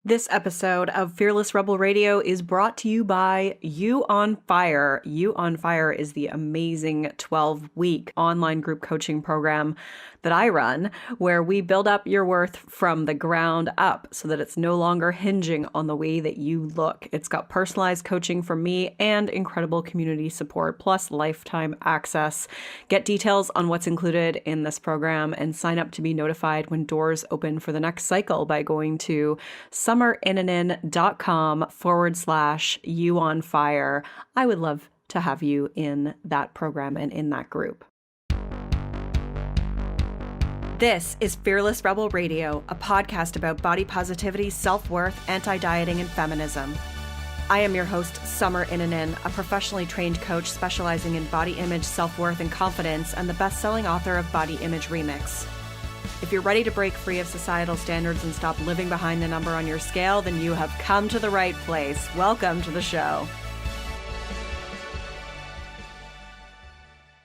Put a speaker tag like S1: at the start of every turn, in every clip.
S1: This episode of Fearless Rebel Radio is brought to you by You on Fire. You on Fire is the amazing 12-week online group coaching program that I run, where we build up your worth from the ground up so that it's no longer hinging on the way that you look. It's got personalized coaching from me and incredible community support, plus lifetime access. Get details on what's included in this program and sign up to be notified when doors open for the next cycle by going to summerinanen.com/you on fire. I would love to have you in that program and in that group. This is Fearless Rebel Radio, a podcast about body positivity, self-worth, anti-dieting, and feminism. I am your host, Summer Inanen, a professionally trained coach specializing in body image, self-worth, and confidence, and the best-selling author of Body Image Remix. If you're ready to break free of societal standards and stop living behind the number on your scale, then you have come to the right place. Welcome to the show.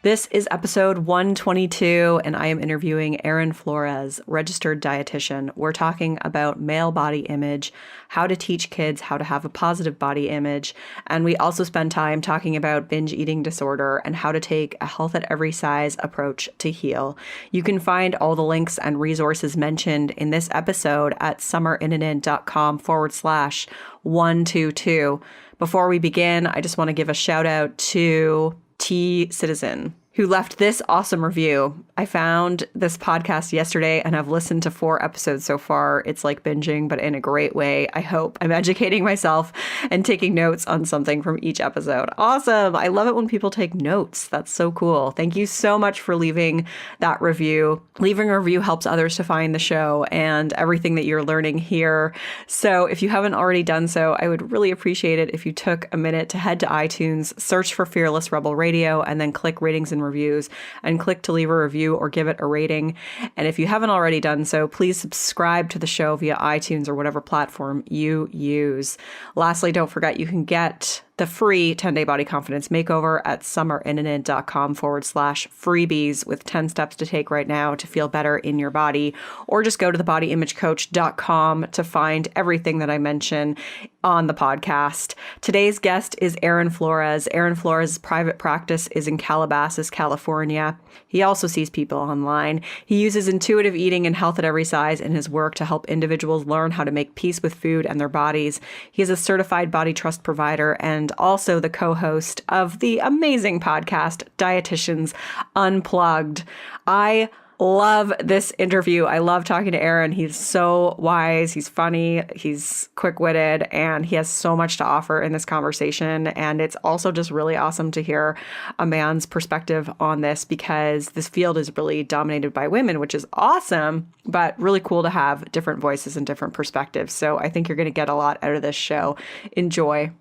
S1: This is episode 122, and I am interviewing Aaron Flores, registered dietitian. We're talking about male body image, how to teach kids how to have a positive body image, and we also spend time talking about binge eating disorder and how to take a health at every size approach to heal. You can find all the links and resources mentioned in this episode at summerinanen.com/122. Before we begin, I just want to give a shout out to T Citizen, who left this awesome review. I found this podcast yesterday and I've listened to 4 episodes so far. It's like binging, but in a great way. I hope I'm educating myself and taking notes on something from each episode. Awesome. I love it when people take notes. That's so cool. Thank you so much for leaving that review. Leaving a review helps others to find the show and everything that you're learning here. So if you haven't already done so, I would really appreciate it if you took a minute to head to iTunes, search for Fearless Rebel Radio, and then click ratings and reviews and click to leave a review or give it a rating. And if you haven't already done so, please subscribe to the show via iTunes or whatever platform you use. Lastly, don't forget you can get the free 10-day body confidence makeover at summerinanen.com/freebies with 10 steps to take right now to feel better in your body, or just go to thebodyimagecoach.com to find everything that I mention on the podcast. Today's guest is Aaron Flores. Aaron Flores' private practice is in Calabasas, California. He also sees people online. He uses intuitive eating and health at every size in his work to help individuals learn how to make peace with food and their bodies. He is a certified body trust provider and also the co-host of the amazing podcast, Dietitians Unplugged. I love this interview. I love talking to Aaron. He's so wise. He's funny. He's quick-witted, and he has so much to offer in this conversation. And it's also just really awesome to hear a man's perspective on this, because this field is really dominated by women, which is awesome, but really cool to have different voices and different perspectives. So I think you're going to get a lot out of this show. Enjoy.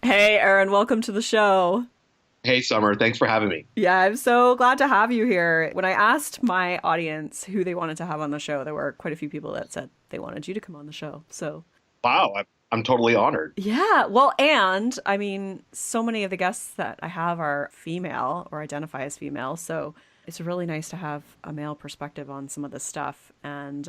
S1: Hey, Aaron, welcome to the show.
S2: Hey, Summer. Thanks for having me.
S1: Yeah, I'm so glad to have you here. When I asked my audience who they wanted to have on the show, there were quite a few people that said they wanted you to come on the show. So,
S2: wow, I'm totally honored.
S1: Yeah, well, and I mean, so many of the guests that I have are female or identify as female. So it's really nice to have a male perspective on some of this stuff. And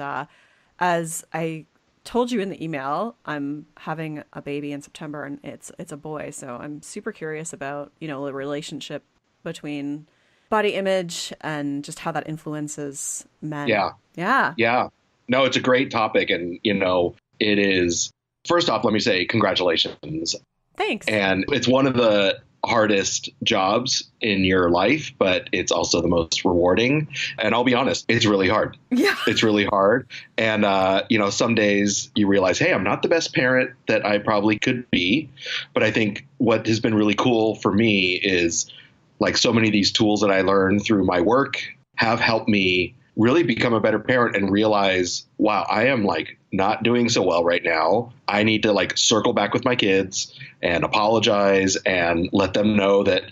S1: as I told you in the email, I'm having a baby in September, and it's a boy. So I'm super curious about, the relationship between body image and just how that influences men.
S2: Yeah. No, it's a great topic. And, it is, first off, let me say congratulations.
S1: Thanks.
S2: And it's one of the hardest jobs in your life, but it's also the most rewarding. And I'll be honest, it's really hard.
S1: Yeah.
S2: It's really hard. And, some days you realize, hey, I'm not the best parent that I probably could be. But I think what has been really cool for me is, like, so many of these tools that I learned through my work have helped me really become a better parent and realize, wow, I am not doing so well right now. I need to circle back with my kids and apologize and let them know that,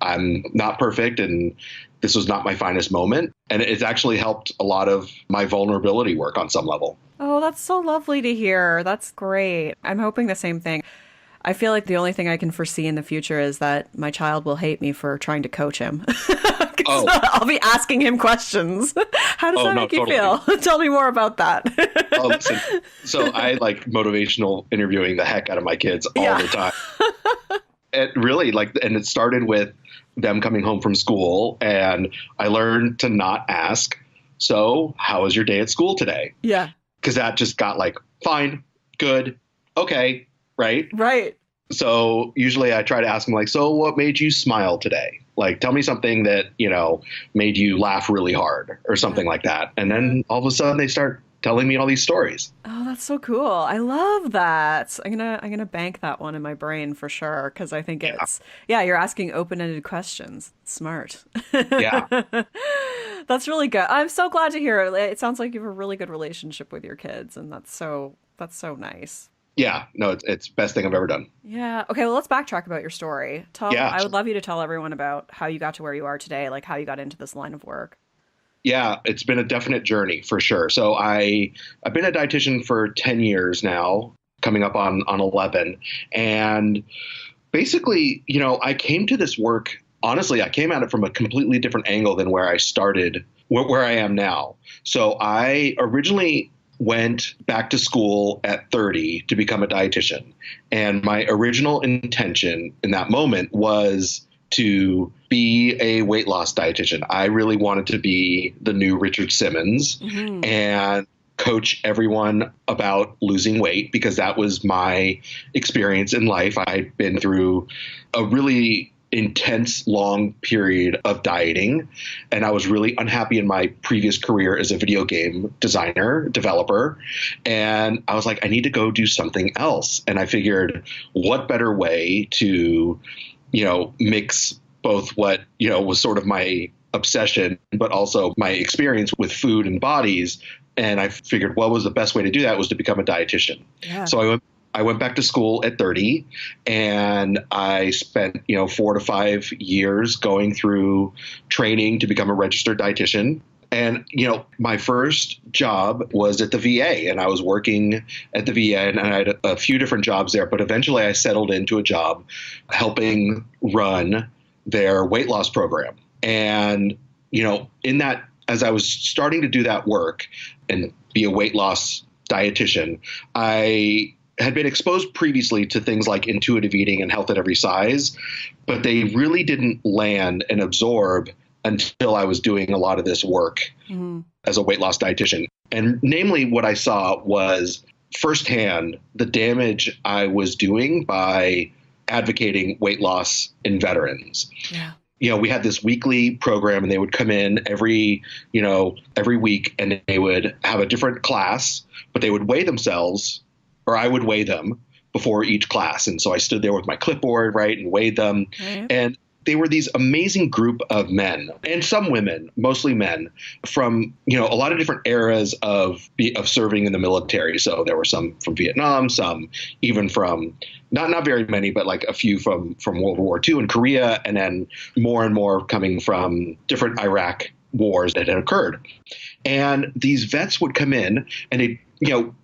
S2: I'm not perfect and this was not my finest moment. And it's actually helped a lot of my vulnerability work on some level.
S1: Oh, that's so lovely to hear. That's great. I'm hoping the same thing. I feel like the only thing I can foresee in the future is that my child will hate me for trying to coach him. 'Cause I'll be asking him questions. How does that make you feel? Tell me more about that.
S2: Listen, so I like motivational interviewing the heck out of my kids all the time. It really and it started with them coming home from school, and I learned to not ask, so how was your day at school today?
S1: Yeah.
S2: Because that just got like, fine, good, okay, right?
S1: Right.
S2: So usually I try to ask them like, so what made you smile today? Like, tell me something that, made you laugh really hard or something like that. And then all of a sudden they start telling me all these stories.
S1: Oh, that's so cool. I love that. I'm gonna bank that one in my brain for sure, because I think you're asking open-ended questions. Smart.
S2: Yeah.
S1: That's really good. I'm so glad to hear it. It sounds like you have a really good relationship with your kids, and that's so nice.
S2: Yeah, no, it's the best thing I've ever done.
S1: Yeah. Okay, well, let's backtrack about your story. I would love you to tell everyone about how you got to where you are today, like how you got into this line of work.
S2: Yeah, it's been a definite journey for sure. So I've been a dietitian for 10 years now, coming up on 11. And basically, I came to this work, honestly, I came at it from a completely different angle than where I started, where I am now. So I originally went back to school at 30 to become a dietitian. And my original intention in that moment was to be a weight loss dietitian. I really wanted to be the new Richard Simmons and coach everyone about losing weight, because that was my experience in life. I'd been through a really intense, long period of dieting, and I was really unhappy in my previous career as a video game developer. And I was like, I need to go do something else. And I figured, what better way to mix both what, was sort of my obsession, but also my experience with food and bodies. And I figured what was the best way to do that was to become a dietitian. Yeah. So I went back to school at 30, and I spent, 4 to 5 years going through training to become a registered dietitian. And, my first job was at the VA, and I was working at the VA, and I had a few different jobs there, but eventually I settled into a job helping run their weight loss program. And, in that, as I was starting to do that work and be a weight loss dietitian, I had been exposed previously to things like intuitive eating and health at every size, but they really didn't land and absorb until I was doing a lot of this work as a weight loss dietitian. And namely, what I saw was firsthand the damage I was doing by advocating weight loss in veterans. Yeah. We had this weekly program, and they would come in every week, and they would have a different class, but they would weigh themselves, or I would weigh them before each class. And so I stood there with my clipboard, right, and weighed them. Right. And they were these amazing group of men, and some women, mostly men, from, a lot of different eras of serving in the military. So there were some from Vietnam, some even from, not very many, but like a few from World War II and Korea, and then more and more coming from different Iraq wars that had occurred. And these vets would come in, and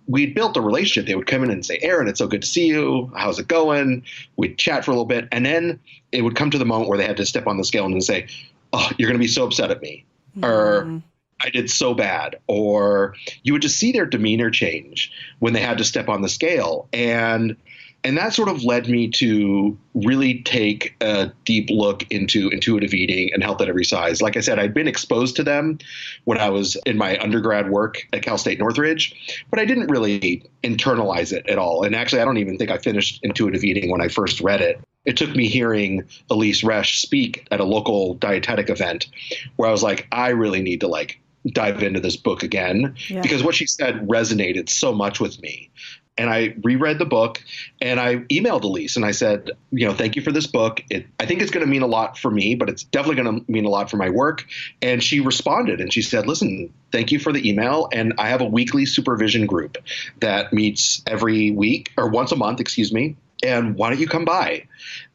S2: we'd built a relationship. They would come in and say, Aaron, it's so good to see you. How's it going? We'd chat for a little bit. And then it would come to the moment where they had to step on the scale and say, oh, you're going to be so upset at me. Or I did so bad. Or you would just see their demeanor change when they had to step on the scale. And that sort of led me to really take a deep look into intuitive eating and health at every size. Like I said, I'd been exposed to them when I was in my undergrad work at Cal State Northridge, but I didn't really internalize it at all. And actually, I don't even think I finished intuitive eating when I first read it. It took me hearing Elise Resch speak at a local dietetic event where I was like, I really need to dive into this book again, because what she said resonated so much with me. And I reread the book, and I emailed Elise, and I said, thank you for this book. I think it's going to mean a lot for me, but it's definitely going to mean a lot for my work. And she responded, and she said, listen, thank you for the email. And I have a weekly supervision group that meets every week, or once a month, excuse me. And why don't you come by?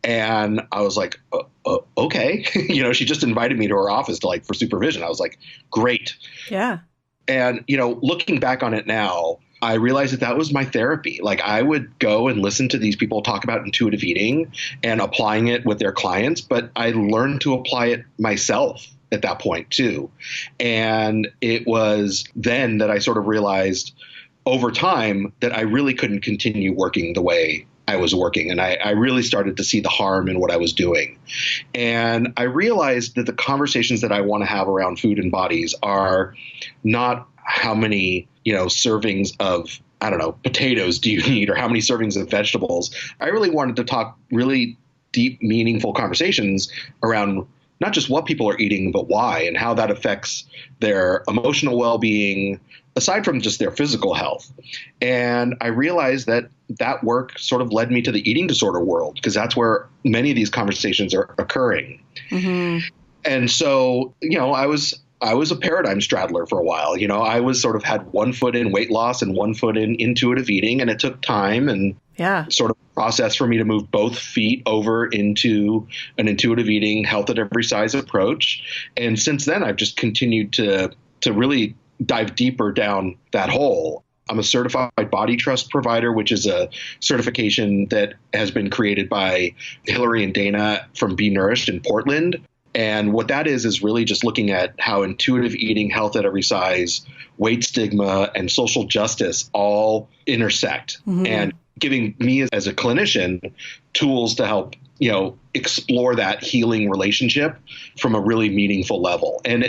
S2: And I was like, okay. She just invited me to her office for supervision. I was like, great.
S1: Yeah.
S2: And, looking back on it now, I realized that was my therapy. Like I would go and listen to these people talk about intuitive eating and applying it with their clients, but I learned to apply it myself at that point too. And it was then that I sort of realized over time that I really couldn't continue working the way I was working. And I really started to see the harm in what I was doing. And I realized that the conversations that I want to have around food and bodies are not how many, servings of, I don't know, potatoes do you need or how many servings of vegetables. I really wanted to talk really deep, meaningful conversations around not just what people are eating, but why and how that affects their emotional well-being, aside from just their physical health. And I realized that work sort of led me to the eating disorder world, because that's where many of these conversations are occurring. Mm-hmm. And so, I was a paradigm straddler for a while. I was sort of had one foot in weight loss and one foot in intuitive eating, and it took time and sort of process for me to move both feet over into an intuitive eating, health at every size approach. And since then, I've just continued to really dive deeper down that hole. I'm a certified body trust provider, which is a certification that has been created by Hillary and Dana from Be Nourished in Portland. And what that is really just looking at how intuitive eating, health at every size, weight stigma, and social justice all intersect, and giving me as a clinician tools to help, explore that healing relationship from a really meaningful level. And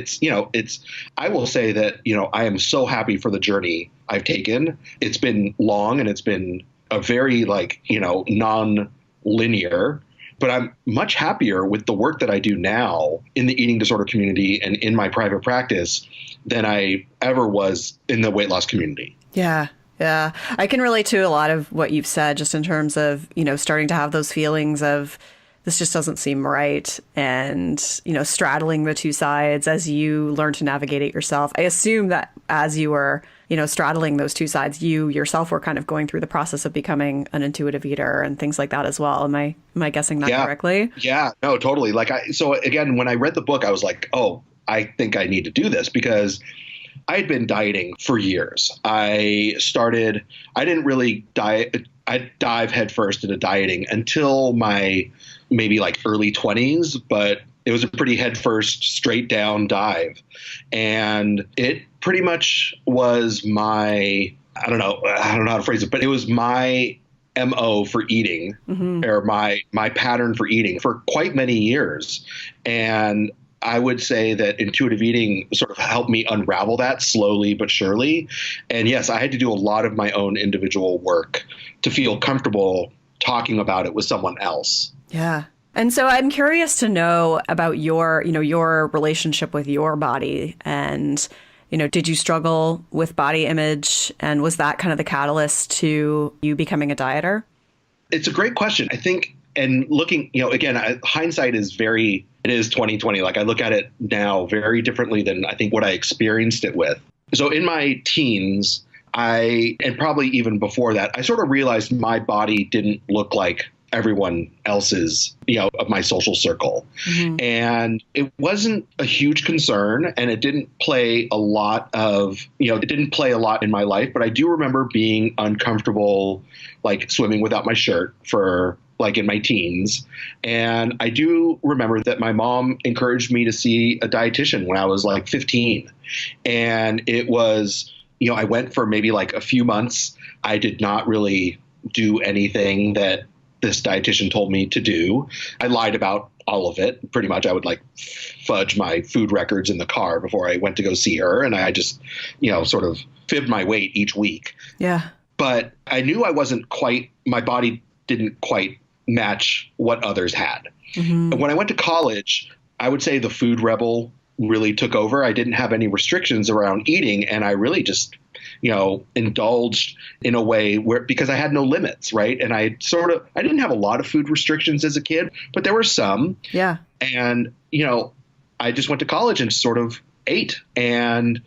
S2: I will say that, I am so happy for the journey I've taken. It's been long and it's been a very non-linear, but I'm much happier with the work that I do now in the eating disorder community and in my private practice than I ever was in the weight loss community.
S1: Yeah. Yeah. I can relate to a lot of what you've said, just in terms of, starting to have those feelings of this just doesn't seem right. And, straddling the two sides as you learn to navigate it yourself. I assume that as you were, straddling those two sides, you yourself were kind of going through the process of becoming an intuitive eater and things like that as well. Am I guessing that correctly?
S2: Yeah, no, totally. So again, when I read the book, I was like, oh, I think I need to do this, because I had been dieting for years. I didn't really dive headfirst into dieting until my maybe early 20s, but it was a pretty headfirst, straight down dive. And it pretty much was I don't know how to phrase it, but it was my MO for eating, or my pattern for eating for quite many years. And I would say that intuitive eating sort of helped me unravel that slowly but surely. And yes, I had to do a lot of my own individual work to feel comfortable talking about it with someone else.
S1: Yeah. And so I'm curious to know about your relationship with your body. And, did you struggle with body image? And was that kind of the catalyst to you becoming a dieter?
S2: It's a great question. I think, and looking, again, hindsight is it is 2020. I look at it now very differently than I think what I experienced it with. So in my teens, and probably even before that, I sort of realized my body didn't look like everyone else's, of my social circle. Mm-hmm. And it wasn't a huge concern, and it didn't play a lot in my life, but I do remember being uncomfortable, swimming without my shirt for in my teens. And I do remember that my mom encouraged me to see a dietitian when I was 15. And it was, I went for maybe a few months. I did not really do anything that this dietitian told me to do. I lied about all of it. Pretty much I would fudge my food records in the car before I went to go see her. And I just, sort of fibbed my weight each week.
S1: Yeah.
S2: But I knew my body didn't quite match what others had. Mm-hmm. And when I went to college, I would say the food rebel really took over. I didn't have any restrictions around eating, and I really just, indulged in a way because I had no limits, right? And I didn't have a lot of food restrictions as a kid, but there were some.
S1: Yeah.
S2: And, I just went to college and sort of ate. And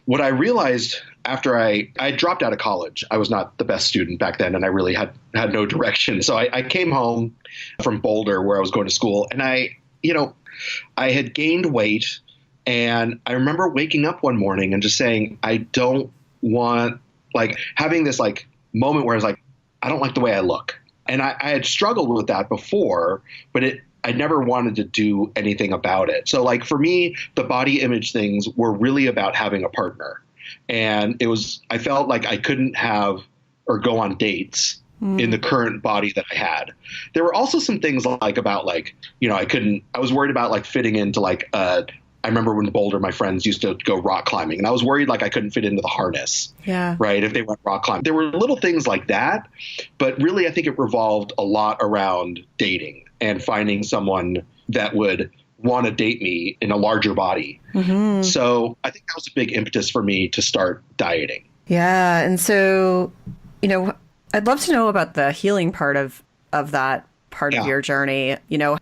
S2: what I realized after I dropped out of college, I was not the best student back then, and I really had no direction. So I came home from Boulder, where I was going to school, and I had gained weight. And I remember waking up one morning and just saying, I don't want like having this like moment where I was like, I don't like the way I look. And I had struggled with that before, but I never wanted to do anything about it. So like for me, the body image things were really about having a partner. And I felt like I couldn't have or go on dates in the current body that I had. There were also some things like about like, I was worried about like fitting into like, I remember when Boulder, my friends used to go rock climbing, and I was worried like I couldn't fit into the harness.
S1: Yeah.
S2: Right. If they went rock climbing, there were little things like that. But really, I think it revolved a lot around dating and finding someone that would want to date me in a larger body. Mm-hmm. So I think that was a big impetus for me to start dieting.
S1: Yeah. And so, I'd love to know about the healing part of that part of your journey.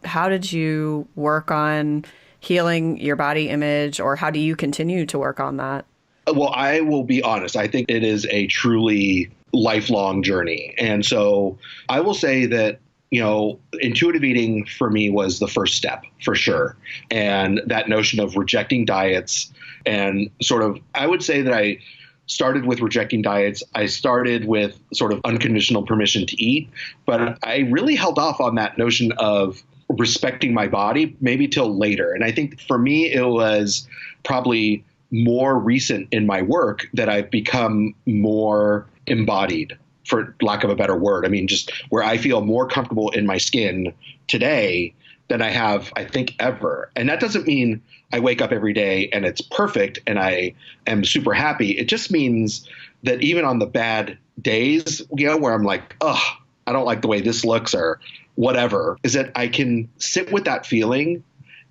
S1: How did you work on healing your body image, or how do you continue to work on that?
S2: Well, I will be honest. I think it is a truly lifelong journey. And so I will say that, intuitive eating for me was the first step for sure. And that notion of rejecting diets and sort of, I would say that I started with rejecting diets. I started with sort of unconditional permission to eat, but I really held off on that notion of respecting my body maybe till later. And I think for me, it was probably more recent in my work that I've become more embodied, for lack of a better word. I mean, just where I feel more comfortable in my skin today than I have, I think, ever. And that doesn't mean I wake up every day and it's perfect and I am super happy. It just means that even on the bad days, where I'm like, oh, I don't like the way this looks or whatever, is that I can sit with that feeling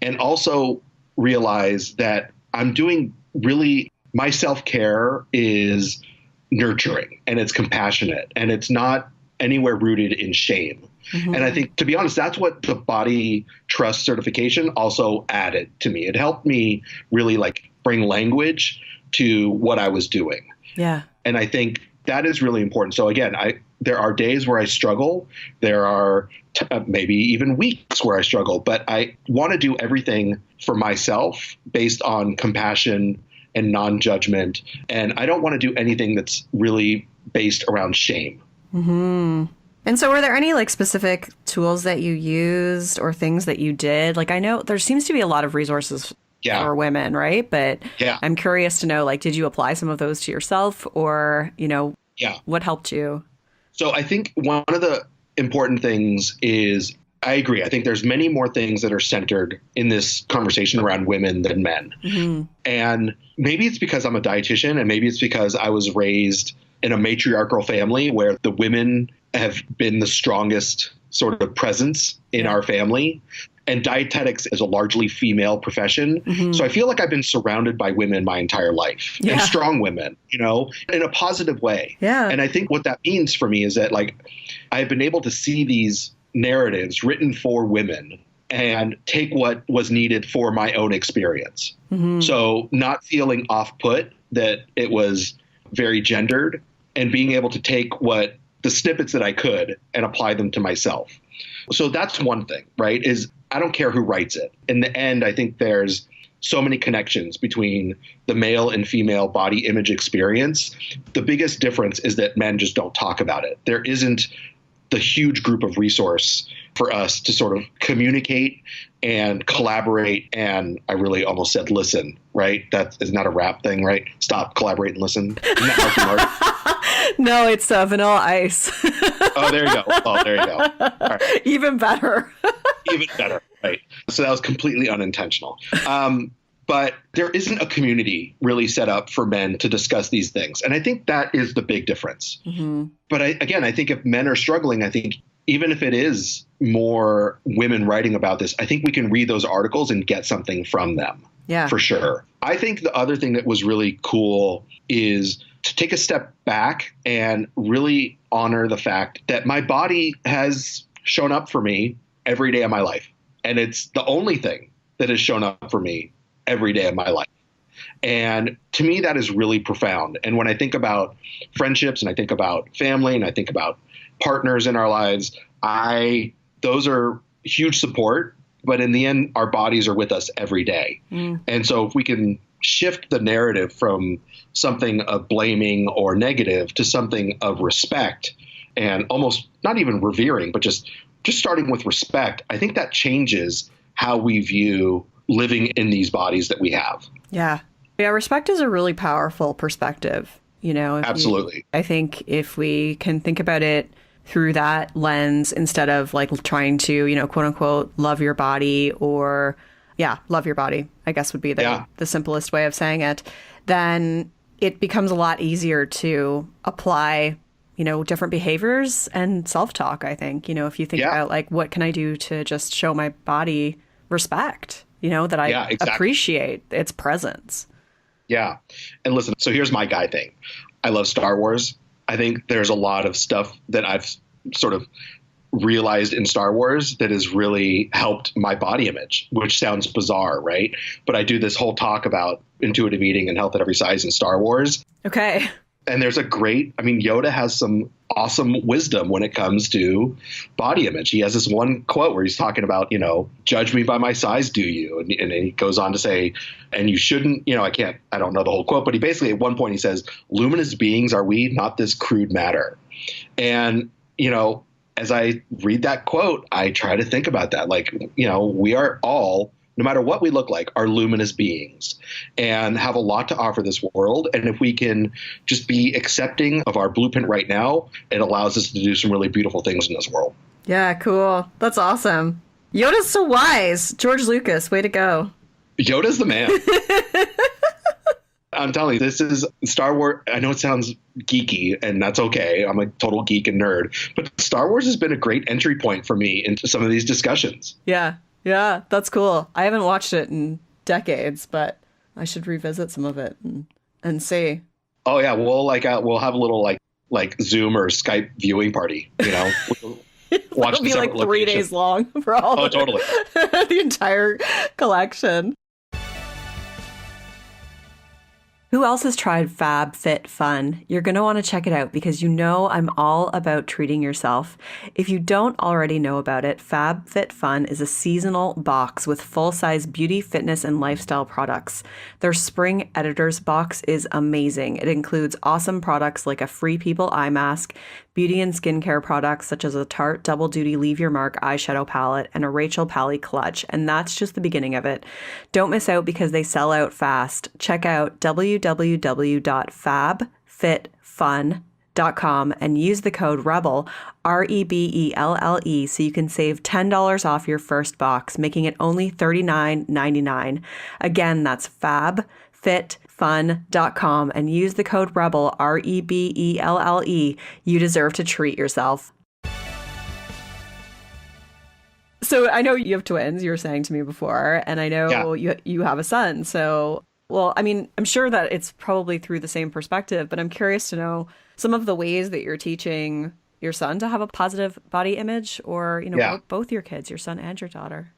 S2: and also realize that I'm doing really, my self-care is nurturing and it's compassionate and it's not anywhere rooted in shame. Mm-hmm. And I think, to be honest, that's what the body trust certification also added to me. It helped me really like bring language to what I was doing.
S1: Yeah.
S2: And I think that is really important. So again, there are days where I struggle. There are maybe even weeks where I struggle, but I want to do everything for myself based on compassion and non-judgment. And I don't want to do anything that's really based around shame.
S1: Mm-hmm. And so were there any like specific tools that you used or things that you did? Like, I know there seems to be a lot of resources for women, right? But I'm curious to know, like, did you apply some of those to yourself or, what helped you?
S2: So I think one of the important things is, I agree. I think there's many more things that are centered in this conversation around women than men. Mm-hmm. And maybe it's because I'm a dietitian, and maybe it's because I was raised in a matriarchal family where the women have been the strongest sort of presence in our family. And dietetics is a largely female profession. Mm-hmm. So I feel like I've been surrounded by women my entire life, and strong women, in a positive way.
S1: Yeah.
S2: And I think what that means for me is that like I've been able to see these narratives written for women and take what was needed for my own experience. Mm-hmm. So not feeling off-put that it was very gendered, and being able to take what the snippets that I could and apply them to myself. So that's one thing, right? Is I don't care who writes it. In the end, I think there's so many connections between the male and female body image experience. The biggest difference is that men just don't talk about it. There isn't the huge group of resource for us to sort of communicate and collaborate. And I really almost said listen, right? That is not a rap thing, right? Stop, collaborate, and listen. Isn't that Marky Mark?
S1: No, it's Vanilla Ice.
S2: Oh, there you go. Oh, there you go. All right.
S1: Even better.
S2: Even better, right? So that was completely unintentional. But there isn't a community really set up for men to discuss these things. And I think that is the big difference. Mm-hmm. But I think if men are struggling, I think even if it is more women writing about this, I think we can read those articles and get something from them.
S1: Yeah,
S2: for sure. I think the other thing that was really cool is to take a step back and really honor the fact that my body has shown up for me every day of my life. And it's the only thing that has shown up for me every day of my life. And to me, that is really profound. And when I think about friendships and I think about family and I think about partners in our lives, those are huge support. But in the end, our bodies are with us every day. Mm. And so if we can shift the narrative from something of blaming or negative to something of respect and almost not even revering, but just starting with respect, I think that changes how we view living in these bodies that we have.
S1: Yeah. Yeah. Respect is a really powerful perspective.
S2: Absolutely.
S1: I think if we can think about it through that lens instead of like trying to, quote unquote, love your body or, love your body, I guess would be the simplest way of saying it, then it becomes a lot easier to apply, different behaviors and self-talk, I think. If you think about like, what can I do to just show my body respect, that I appreciate its presence.
S2: Yeah. And listen, so here's my guy thing. I love Star Wars. I think there's a lot of stuff that I've sort of realized in Star Wars that has really helped my body image, which sounds bizarre, right? But I do this whole talk about intuitive eating and health at every size in Star Wars.
S1: Okay.
S2: And there's Yoda has some awesome wisdom when it comes to body image. He has this one quote where he's talking about, judge me by my size, do you? And he goes on to say, and you shouldn't, I don't know the whole quote, but he basically at one point he says, luminous beings are we, not this crude matter. And, as I read that quote, I try to think about that. Like, we are all, no matter what we look like, are luminous beings and have a lot to offer this world. And if we can just be accepting of our blueprint right now, it allows us to do some really beautiful things in this world.
S1: Yeah, cool. That's awesome. Yoda's so wise. George Lucas, way to go.
S2: Yoda's the man. I'm telling you, this is Star Wars. I know it sounds geeky, and that's okay. I'm a total geek and nerd. But Star Wars has been a great entry point for me into some of these discussions.
S1: Yeah. Yeah, that's cool. I haven't watched it in decades, but I should revisit some of it and see.
S2: Oh yeah, we'll have a little like Zoom or Skype viewing party. We'll watch.
S1: It'll be like 3 days long for all.
S2: Oh, totally.
S1: The entire collection. Who else has tried FabFitFun? You're going to want to check it out because I'm all about treating yourself. If you don't already know about it, FabFitFun is a seasonal box with full-size beauty, fitness, and lifestyle products. Their spring editors box is amazing. It includes awesome products like a Free People eye mask, beauty and skincare products such as a Tarte Double Duty Leave Your Mark eyeshadow palette, and a Rachel Pally clutch. And that's just the beginning of it. Don't miss out because they sell out fast. Check out www.fabfitfun.com and use the code REBELLE, REBELLE, so you can save $10 off your first box, making it only $39.99. Again, that's fabfitfun.com and use the code REBELLE, REBELLE. You deserve to treat yourself. So I know you have twins, you were saying to me before, and I know you have a son. So, well, I mean, I'm sure that it's probably through the same perspective, but I'm curious to know some of the ways that you're teaching your son to have a positive body image or, both your kids, your son and your daughter.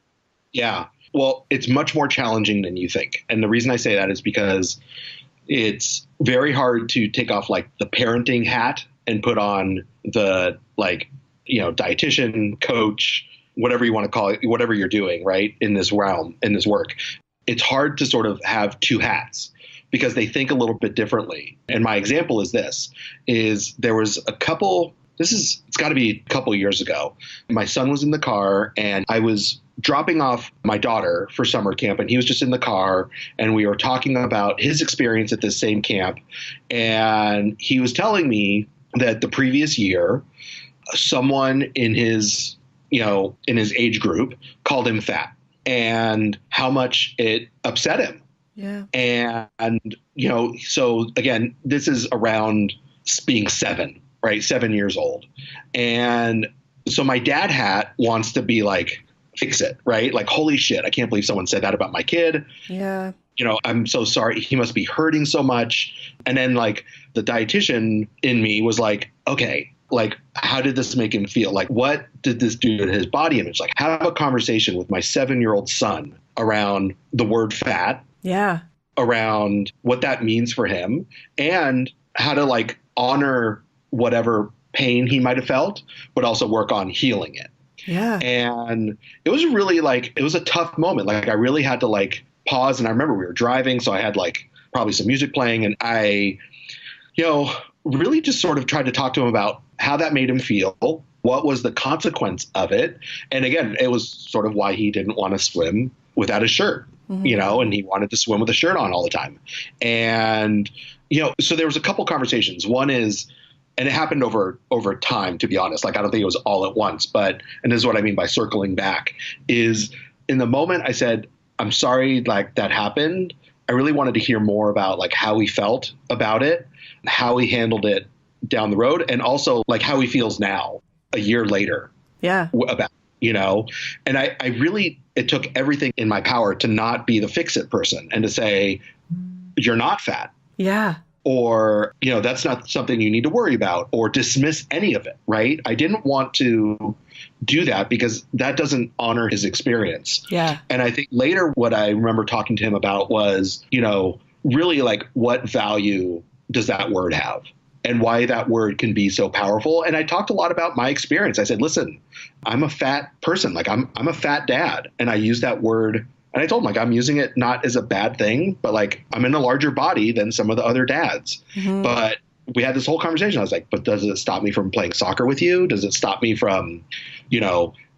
S1: Yeah.
S2: Well, it's much more challenging than you think. And the reason I say that is because it's very hard to take off like the parenting hat and put on the dietitian, coach, whatever you want to call it, whatever you're doing, right, in this realm, in this work. It's hard to sort of have two hats because they think a little bit differently. And my example is there was it's got to be a couple years ago. My son was in the car and I was dropping off my daughter for summer camp and he was just in the car and we were talking about his experience at this same camp. And he was telling me that the previous year, someone in his age group called him fat and how much it upset him.
S1: Yeah.
S2: And so again, this is around being 7 years old. And so my dad hat wants to be like, fix it, right? Like, holy shit, I can't believe someone said that about my kid.
S1: Yeah.
S2: I'm so sorry. He must be hurting so much. And then like the dietitian in me was like, okay, like, how did this make him feel? Like, what did this do to his body image? Like, have a conversation with my 7-year-old son around the word fat.
S1: Yeah.
S2: Around what that means for him and how to like honor whatever pain he might have felt, but also work on healing it.
S1: Yeah.
S2: And it was really it was a tough moment. Like I really had to pause. And I remember we were driving, so I had like probably some music playing, and I, really just sort of tried to talk to him about how that made him feel. What was the consequence of it? And again, it was sort of why he didn't want to swim without a shirt, and he wanted to swim with a shirt on all the time. And, so there was a couple conversations. One is, and it happened over time, to be honest. Like, I don't think it was all at once, and this is what I mean by circling back, is in the moment I said, I'm sorry, like, that happened. I really wanted to hear more about like how he felt about it, how he handled it down the road, and also like how he feels now a year later.
S1: Yeah.
S2: About, and I really, it took everything in my power to not be the fix it person and to say, you're not fat.
S1: Yeah.
S2: Or, that's not something you need to worry about, or dismiss any of it. Right. I didn't want to do that because that doesn't honor his experience.
S1: Yeah.
S2: And I think later what I remember talking to him about was, really like, what value does that word have and why that word can be so powerful. And I talked a lot about my experience. I said, listen, I'm a fat person. Like, I'm a fat dad. And I use that word. And I told him, like, I'm using it not as a bad thing, but like, I'm in a larger body than some of the other dads. But we had this whole conversation. I was like, but does it stop me from playing soccer with you? Does it stop me from,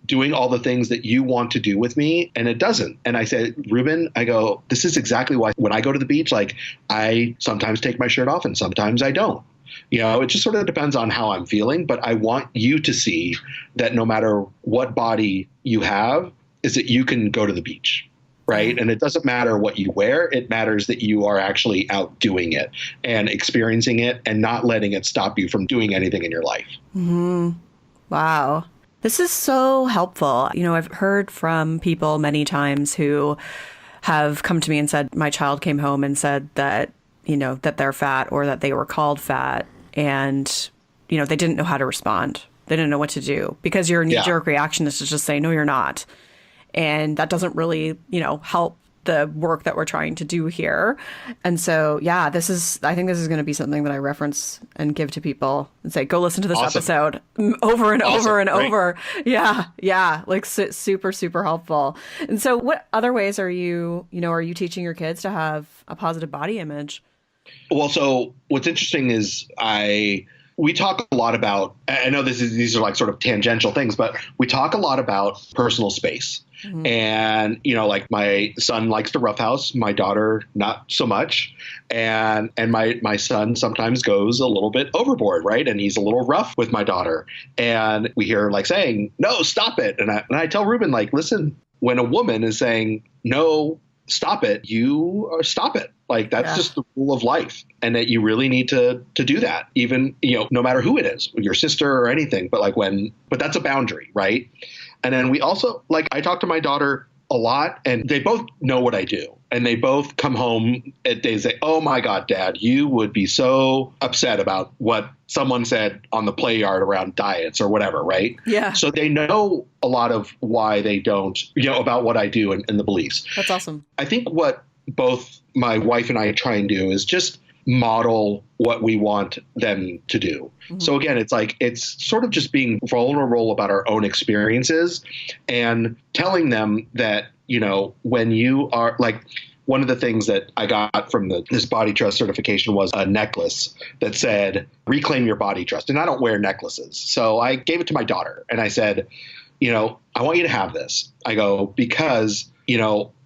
S2: doing all the things that you want to do with me? And it doesn't. And I said, Ruben, I go, this is exactly why when I go to the beach, like, I sometimes take my shirt off and sometimes I don't. It just sort of depends on how I'm feeling. But I want you to see that no matter what body you have, is that you can go to the beach. Right. And it doesn't matter what you wear. It matters that you are actually out doing it and experiencing it and not letting it stop you from doing anything in your life.
S1: Wow. This is so helpful. I've heard from people many times who have come to me and said, my child came home and said that, that they're fat or that they were called fat. And, they didn't know how to respond. They didn't know what to do because your knee-jerk reaction is to just say, no, you're not. And that doesn't really, help the work that we're trying to do here. And so, I think this is going to be something that I reference and give to people and say, go listen to this episode over and over and over. Yeah. Like super, super helpful. And so what other ways are you teaching your kids to have a positive body image?
S2: Well, so what's interesting is we talk a lot about, I know these are like sort of tangential things, but we talk a lot about personal space. And, like my son likes to roughhouse, my daughter, not so much. And my son sometimes goes a little bit overboard. Right. And he's a little rough with my daughter. And we hear like saying, no, stop it. And I tell Ruben, like, listen, when a woman is saying, no, stop it, stop it. Like, that's just the rule of life, and that you really need to do that, even, no matter who it is, your sister or anything. But but that's a boundary. Right. And then we also, like, I talk to my daughter a lot, and they both know what I do. And they both come home and they say, oh my God, Dad, you would be so upset about what someone said on the play yard around diets or whatever. Right.
S1: Yeah.
S2: So they know a lot of why they don't, about what I do and the beliefs.
S1: That's awesome.
S2: I think what both my wife and I try and do is just model what we want them to do. So again, it's sort of just being vulnerable about our own experiences and telling them that, when you are like, one of the things that I got from this body trust certification was a necklace that said, reclaim your body trust. And I don't wear necklaces. So I gave it to my daughter and I said, I want you to have this. I go, because,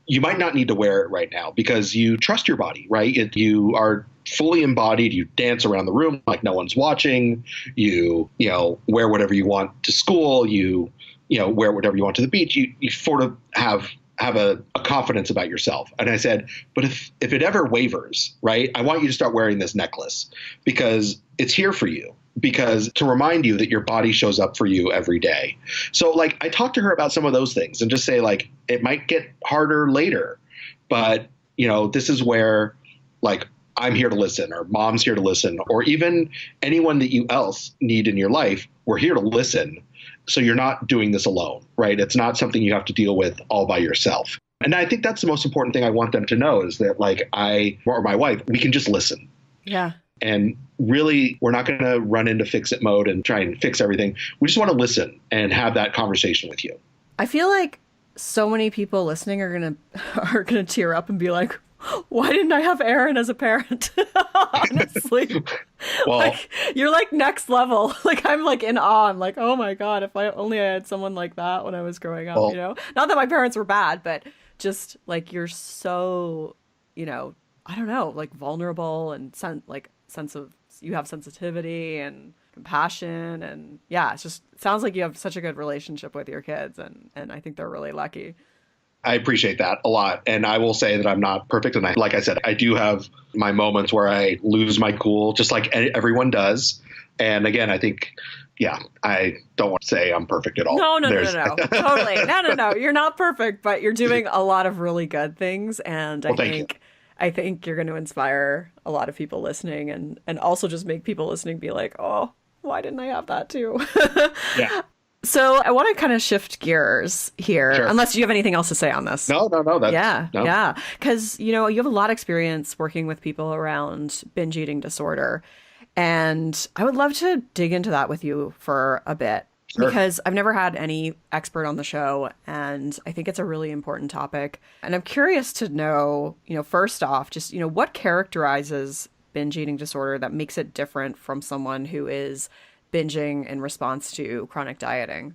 S2: you might not need to wear it right now because you trust your body, right? You are fully embodied. You dance around the room like no one's watching. You wear whatever you want to school. You wear whatever you want to the beach. You sort of have a confidence about yourself. And I said, but if it ever wavers, right, I want you to start wearing this necklace because it's here for you. Because to remind you that your body shows up for you every day. So like I talked to her about some of those things and just say like, it might get harder later, but this is where like I'm here to listen, or mom's here to listen, or even anyone that you else need in your life. We're here to listen. So you're not doing this alone, right? It's not something you have to deal with all by yourself. And I think that's the most important thing I want them to know is that like or my wife, we can just listen.
S1: Yeah.
S2: And really, we're not going to run into fix-it mode and try and fix everything. We just want to listen and have that conversation with you.
S1: I feel like so many people listening are gonna tear up and be like, why didn't I have Aaron as a parent? Honestly.
S2: Well,
S1: Like, you're like next level. Like, I'm like in awe. I'm like, oh my God, if I only had someone like that when I was growing up,
S2: well,
S1: you know? Not that my parents were bad, but just like you're so, you know, I don't know, like vulnerable and sense of you have sensitivity and compassion, and yeah, it's just it sounds like you have such a good relationship with your kids, and I think they're really lucky.
S2: I appreciate that a lot. And I will say that I'm not perfect. And like I said, I do have my moments where I lose my cool, just like everyone does. And again, I think, yeah, I don't want to say I'm perfect at all.
S1: No. Totally. No. You're not perfect, but you're doing a lot of really good things. And
S2: Well, thank you.
S1: I think you're going to inspire a lot of people listening, and also just make people listening be like, oh, why didn't I have that too?
S2: Yeah.
S1: So I want to kind of shift gears here,
S2: Sure.
S1: unless you have anything else to say on this.
S2: No. No.
S1: Yeah. Because, you know, you have a lot of experience working with people around binge eating disorder. And I would love to dig into that with you for a bit.
S2: Sure.
S1: Because I've never had any expert on the show, and I think it's a really important topic. And I'm curious to know, you know, first off, just, you know, what characterizes binge eating disorder that makes it different from someone who is binging in response to chronic dieting?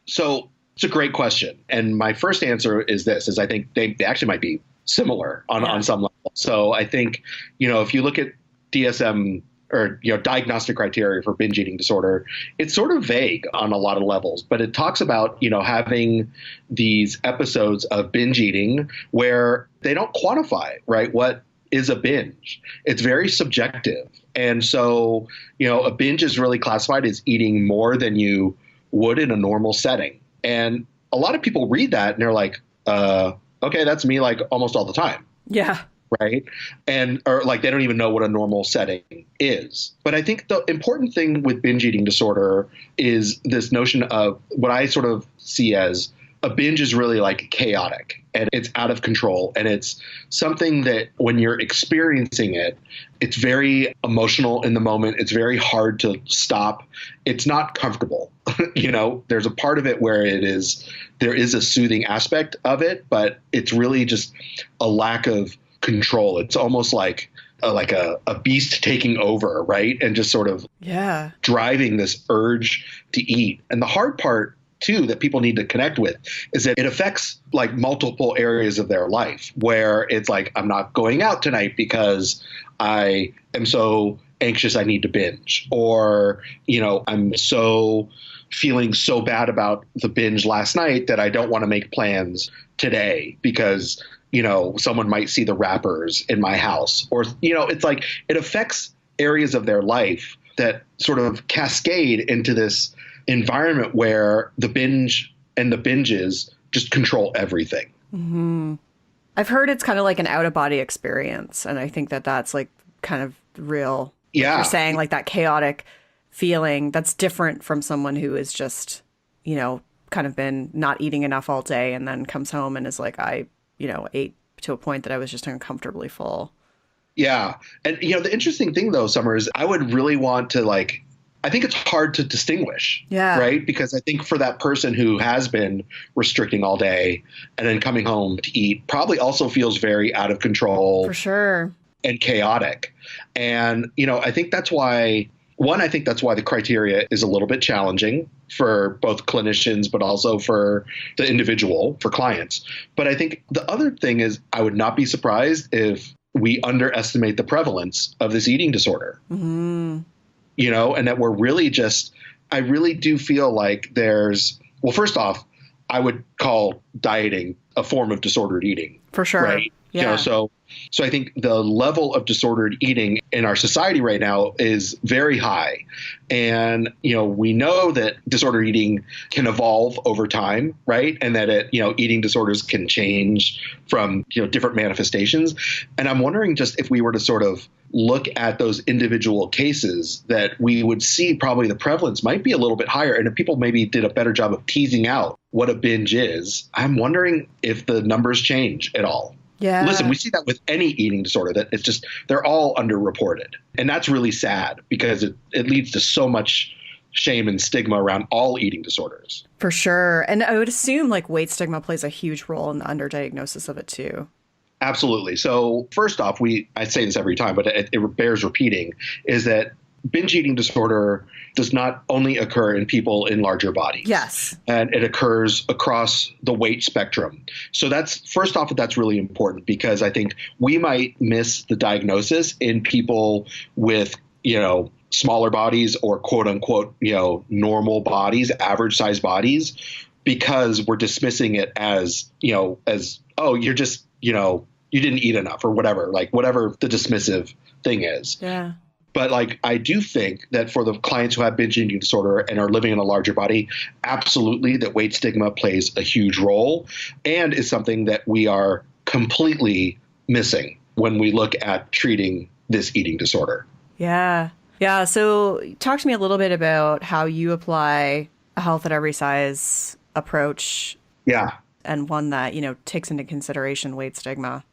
S2: So it's a great question. And my first answer is this, is I think they actually might be similar on some level. So I think, you know, if you look at DSM or, you know, diagnostic criteria for binge eating disorder, it's sort of vague on a lot of levels, but it talks about, you know, having these episodes of binge eating where they don't quantify, right, what is a binge. It's very subjective. And so, you know, a binge is really classified as eating more than you would in a normal setting. And a lot of people read that and they're like, okay, that's me like almost all the time.
S1: Yeah.
S2: Right. And or like they don't even know what a normal setting is. But I think the important thing with binge eating disorder is this notion of what I sort of see as a binge is really like chaotic and it's out of control. And it's something that when you're experiencing it, it's very emotional in the moment. It's very hard to stop. It's not comfortable. You know, there's a part of it where there is a soothing aspect of it, but it's really just a lack of control. It's almost like a beast taking over, right? And just sort of driving this urge to eat. And the hard part too that people need to connect with is that it affects like multiple areas of their life where it's like, I'm not going out tonight because I am so anxious I need to binge, or, you know, I'm so feeling so bad about the binge last night that I don't want to make plans today because, you know, someone might see the wrappers in my house, or, you know, it's like it affects areas of their life that sort of cascade into this environment where the binge and the binges just control everything.
S1: Mm-hmm. I've heard it's kind of like an out-of-body experience, and I think that that's like kind of real.
S2: Yeah.
S1: Like you're saying, like that chaotic feeling that's different from someone who is just, you know, kind of been not eating enough all day and then comes home and is like, I, you know, ate to a point that I was just uncomfortably full.
S2: Yeah. And, you know, the interesting thing, though, Summer, is I would really want to like, I think it's hard to distinguish.
S1: Yeah.
S2: Right. Because I think for that person who has been restricting all day and then coming home to eat probably also feels very out of control.
S1: For sure.
S2: And chaotic. And, you know, I think that's why the criteria is a little bit challenging for both clinicians, but also for the individual, for clients. But I think the other thing is I would not be surprised if we underestimate the prevalence of this eating disorder. Mm-hmm. You know, and that we're really I really do feel like well, first off, I would call dieting a form of disordered eating.
S1: For sure.
S2: Right.
S1: Yeah.
S2: You know, so I think the level of disordered eating in our society right now is very high. And, you know, we know that disordered eating can evolve over time, right? And that eating disorders can change from, you know, different manifestations. And I'm wondering just if we were to sort of look at those individual cases, that we would see probably the prevalence might be a little bit higher. And if people maybe did a better job of teasing out what a binge is, I'm wondering if the numbers change at all.
S1: Yeah.
S2: Listen, we see that with any eating disorder, that it's just they're all underreported. And that's really sad because it leads to so much shame and stigma around all eating disorders.
S1: For sure. And I would assume like weight stigma plays a huge role in the underdiagnosis of it too.
S2: Absolutely. So first off, I say this every time, but it bears repeating, is that binge eating disorder does not only occur in people in larger bodies.
S1: Yes.
S2: And it occurs across the weight spectrum. So first off, that's really important because I think we might miss the diagnosis in people with, smaller bodies or quote unquote, normal bodies, average size bodies, because we're dismissing it as, oh, you're just, you didn't eat enough or whatever the dismissive thing is.
S1: Yeah.
S2: But I do think that for the clients who have binge eating disorder and are living in a larger body, absolutely that weight stigma plays a huge role and is something that we are completely missing when we look at treating this eating disorder.
S1: Yeah. Yeah. So talk to me a little bit about how you apply a health at every size approach.
S2: Yeah.
S1: And one that, takes into consideration weight stigma.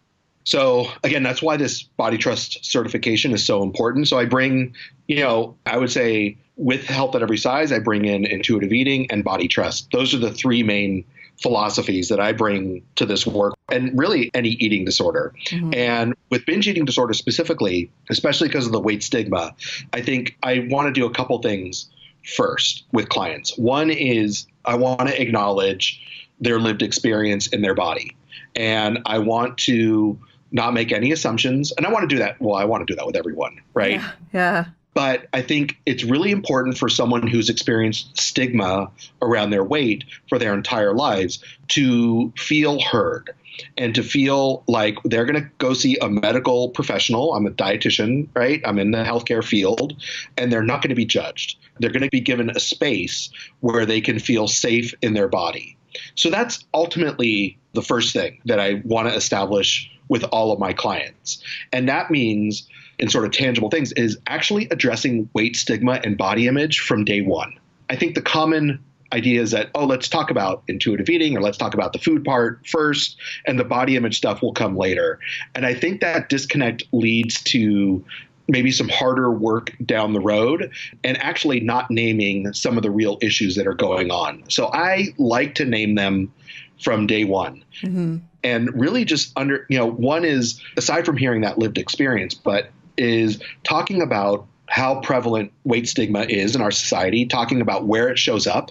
S2: So again, that's why this body trust certification is so important. So I bring, I would say with health at every size, I bring in intuitive eating and body trust. Those are the three main philosophies that I bring to this work and really any eating disorder. Mm-hmm. And with binge eating disorder specifically, especially because of the weight stigma, I think I want to do a couple things first with clients. One is I want to acknowledge their lived experience in their body. And I want to not make any assumptions. And I want to do that. Well, I want to do that with everyone, right?
S1: Yeah.
S2: But I think it's really important for someone who's experienced stigma around their weight for their entire lives to feel heard and to feel like they're going to go see a medical professional. I'm a dietitian, right? I'm in the healthcare field, and they're not going to be judged. They're going to be given a space where they can feel safe in their body. So that's ultimately the first thing that I want to establish with all of my clients. And that means, in sort of tangible things, is actually addressing weight stigma and body image from day one. I think the common idea is that, let's talk about intuitive eating or let's talk about the food part first and the body image stuff will come later. And I think that disconnect leads to maybe some harder work down the road and actually not naming some of the real issues that are going on. So I like to name them from day one. Mm-hmm. And really just one is, aside from hearing that lived experience, but is talking about how prevalent weight stigma is in our society, talking about where it shows up,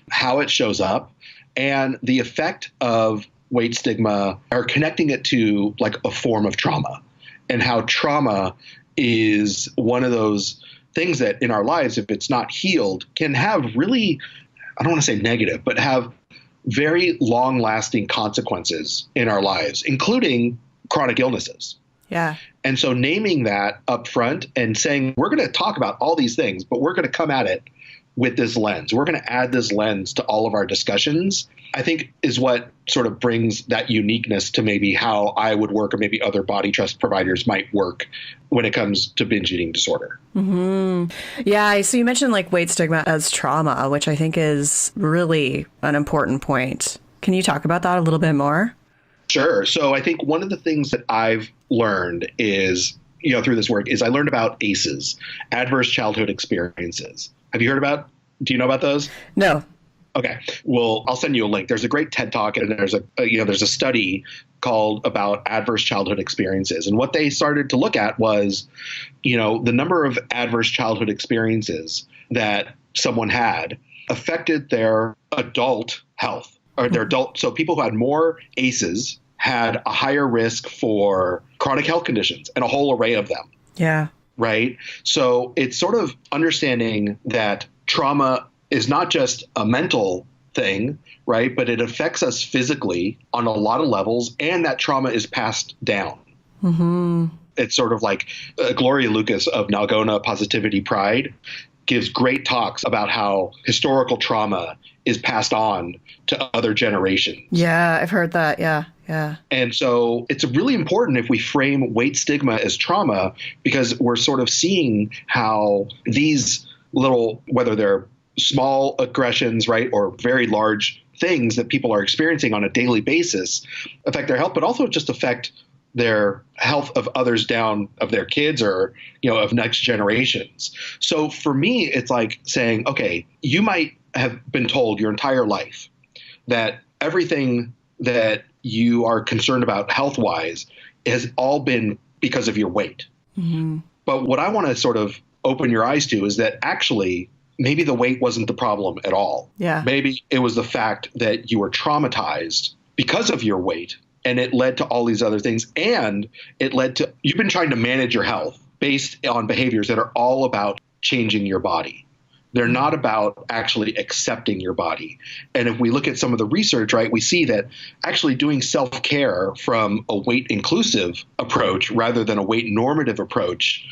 S2: how it shows up, and the effect of weight stigma, or connecting it to a form of trauma, and how trauma is one of those things that in our lives, if it's not healed, can have really, I don't want to say negative, but have very long-lasting consequences in our lives, including chronic illnesses.
S1: Yeah.
S2: And so naming that up front and saying, we're going to talk about all these things, but we're going to come at it with this lens. We're going to add this lens to all of our discussions, I think is what sort of brings that uniqueness to maybe how I would work or maybe other body trust providers might work when it comes to binge eating disorder.
S1: Mm-hmm. Yeah. So you mentioned weight stigma as trauma, which I think is really an important point. Can you talk about that a little bit more?
S2: Sure. So I think one of the things that I've learned is, through this work is I learned about ACEs, adverse childhood experiences. Do you know about those?
S1: No.
S2: Okay. Well, I'll send you a link. There's a great TED Talk and there's a study called about adverse childhood experiences. And what they started to look at was, the number of adverse childhood experiences that someone had affected their adult health or their adult. So people who had more ACEs had a higher risk for chronic health conditions and a whole array of them.
S1: Yeah.
S2: Right. So it's sort of understanding that trauma is not just a mental thing, right? But it affects us physically on a lot of levels, and that trauma is passed down. Mm-hmm. It's sort of like Gloria Lucas of Nalgona Positivity Pride gives great talks about how historical trauma is passed on to other generations.
S1: Yeah, I've heard that. Yeah. Yeah.
S2: And so it's really important if we frame weight stigma as trauma, because we're sort of seeing how these little, whether they're small aggressions, right, or very large things that people are experiencing on a daily basis affect their health, but also just affect their health of others down, of their kids or, of next generations. So for me, it's like saying, okay, you might have been told your entire life that everything that you are concerned about health-wise has all been because of your weight. Mm-hmm. But what I want to sort of open your eyes to is that actually maybe the weight wasn't the problem at all.
S1: Yeah.
S2: Maybe it was the fact that you were traumatized because of your weight, and it led to all these other things. And it led to, you've been trying to manage your health based on behaviors that are all about changing your body. They're not about actually accepting your body. And if we look at some of the research, right, we see that actually doing self-care from a weight inclusive approach rather than a weight normative approach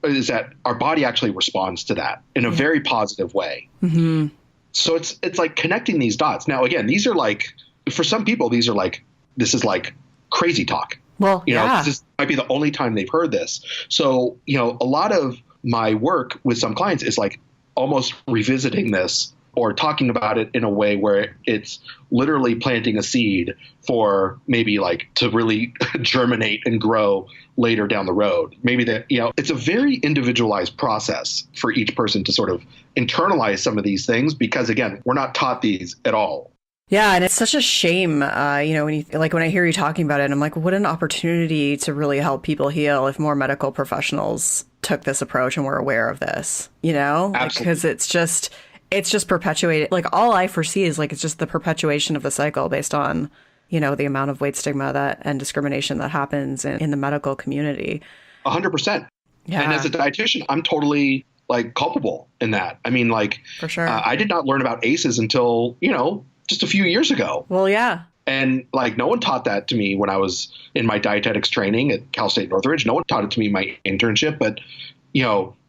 S2: is that our body actually responds to that in a very positive way. Mm-hmm. So it's like connecting these dots. Now, again, these are like, for some people, these are like, this is like crazy talk.
S1: Well,
S2: this might be the only time they've heard this. So, a lot of my work with some clients is like almost revisiting this or talking about it in a way where it's literally planting a seed for maybe like to really germinate and grow later down the road. Maybe that, it's a very individualized process for each person to sort of internalize some of these things because, again, we're not taught these at all.
S1: Yeah, and it's such a when I hear you talking about it, I'm like, what an opportunity to really help people heal if more medical professionals took this approach and were aware of this, because it's just perpetuated. Like all I foresee is like, it's just the perpetuation of the cycle based on, the amount of weight stigma and discrimination that happens in the medical community.
S2: 100%.
S1: Yeah.
S2: And as a dietitian, I'm totally like culpable in that. I mean, like,
S1: for sure.
S2: I did not learn about ACEs until, just a few years ago.
S1: Well, yeah.
S2: And like no one taught that to me when I was in my dietetics training at Cal State Northridge. No one taught it to me in my internship. But,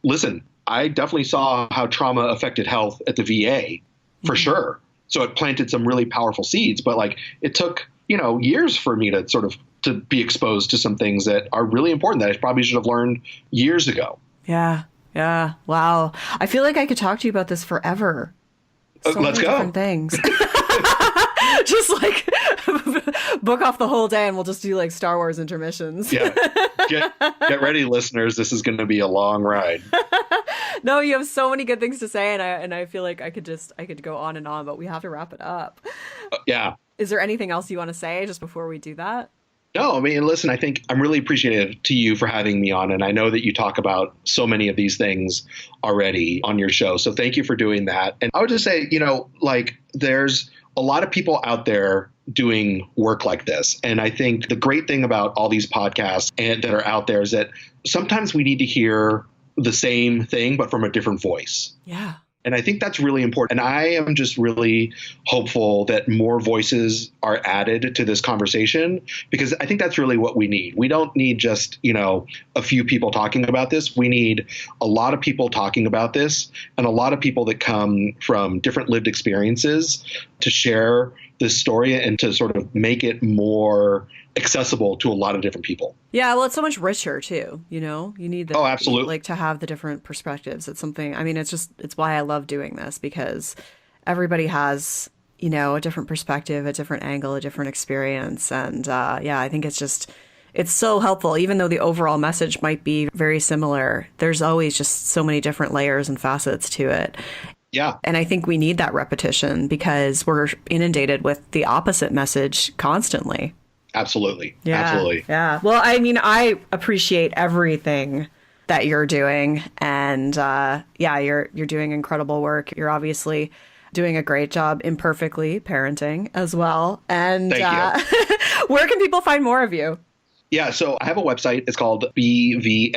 S2: listen, I definitely saw how trauma affected health at the VA for sure. So it planted some really powerful seeds. But like it took, years for me to sort of to be exposed to some things that are really important that I probably should have learned years ago.
S1: Yeah. Yeah. Wow. I feel like I could talk to you about this forever. So
S2: Let's go.
S1: Different things. Just like book off the whole day and we'll just do like Star Wars intermissions.
S2: Yeah. Get ready, listeners. This is going to be a long ride.
S1: No, you have so many good things to say. And I feel like I could go on and on, but we have to wrap it up.
S2: Yeah.
S1: Is there anything else you want to say just before we do that?
S2: No, I mean, listen, I think I'm really appreciative to you for having me on. And I know that you talk about so many of these things already on your show. So thank you for doing that. And I would just say, there's a lot of people out there doing work like this. And I think the great thing about all these podcasts that are out there is that sometimes we need to hear the same thing, but from a different voice.
S1: Yeah.
S2: And I think that's really important. And I am just really hopeful that more voices are added to this conversation, because I think that's really what we need. We don't need just, a few people talking about this. We need a lot of people talking about this and a lot of people that come from different lived experiences to share this story and to sort of make it more accessible to a lot of different people.
S1: Yeah, well, it's so much richer too, you need the,
S2: absolutely.
S1: Like to have the different perspectives. It's something, I mean, it's why I love doing this, because everybody has, a different perspective, a different angle, a different experience. And I think it's so helpful, even though the overall message might be very similar. There's always just so many different layers and facets to it.
S2: Yeah.
S1: And I think we need that repetition because we're inundated with the opposite message constantly.
S2: Absolutely.
S1: Yeah.
S2: Absolutely.
S1: Yeah. Well, I mean, I appreciate everything that you're doing. And you're doing incredible work. You're obviously doing a great job imperfectly parenting as well. And
S2: Thank you.
S1: Where can people find more of you?
S2: Yeah, so I have a website. It's called bvmrd.com.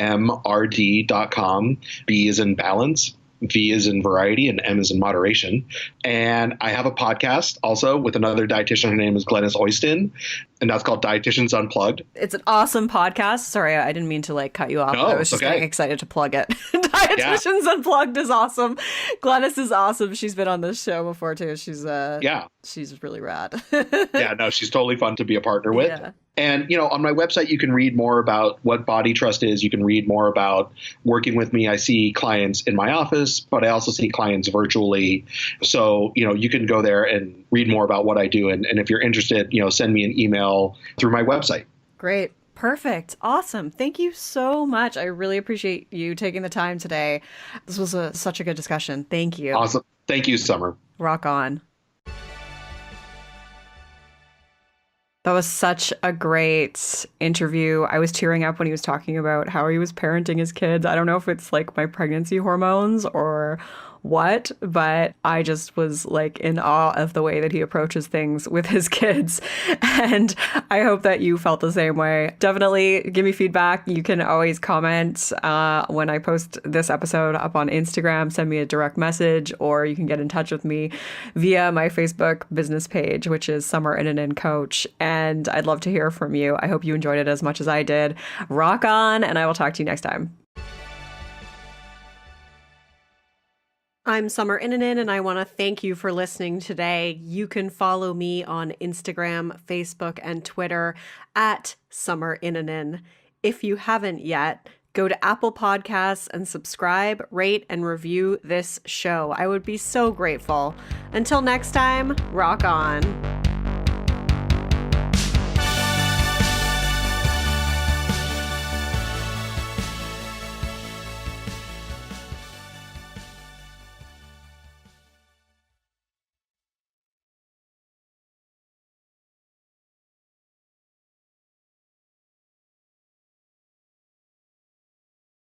S2: B is in balance, V is in variety, and M is in moderation. And I have a podcast also with another dietitian. Her name is Glennis Oyston, and that's called Dietitians Unplugged.
S1: It's an awesome podcast. Sorry, I didn't mean to cut you off.
S2: No,
S1: I was just getting excited to plug it. Dietitians Unplugged is awesome. Glennis is awesome. She's been on this show before too. She's she's really rad.
S2: Yeah, no, she's totally fun to be a partner with.
S1: Yeah.
S2: And, on my website, you can read more about what Body Trust is. You can read more about working with me. I see clients in my office, but I also see clients virtually. So, you can go there and read more about what I do. And if you're interested, send me an email through my website.
S1: Great. Perfect. Awesome. Thank you so much. I really appreciate you taking the time today. This was such a good discussion. Thank you.
S2: Awesome. Thank you, Summer.
S1: Rock on. That was such a great interview. I was tearing up when he was talking about how he was parenting his kids. I don't know if it's like my pregnancy hormones or what, but I just was like in awe of the way that he approaches things with his kids. And I hope that you felt the same way. Definitely give me feedback. You can always comment when I post this episode up on Instagram, send me a direct message, or you can get in touch with me via my Facebook business page, which is Summer Inanen Coach. And I'd love to hear from you. I hope you enjoyed it as much as I did. Rock on, and I will talk to you next time. I'm Summer Inanen, and I want to thank you for listening today. You can follow me on Instagram, Facebook, and Twitter at Summer Inanen. If you haven't yet, go to Apple Podcasts and subscribe, rate, and review this show. I would be so grateful. Until next time, rock on.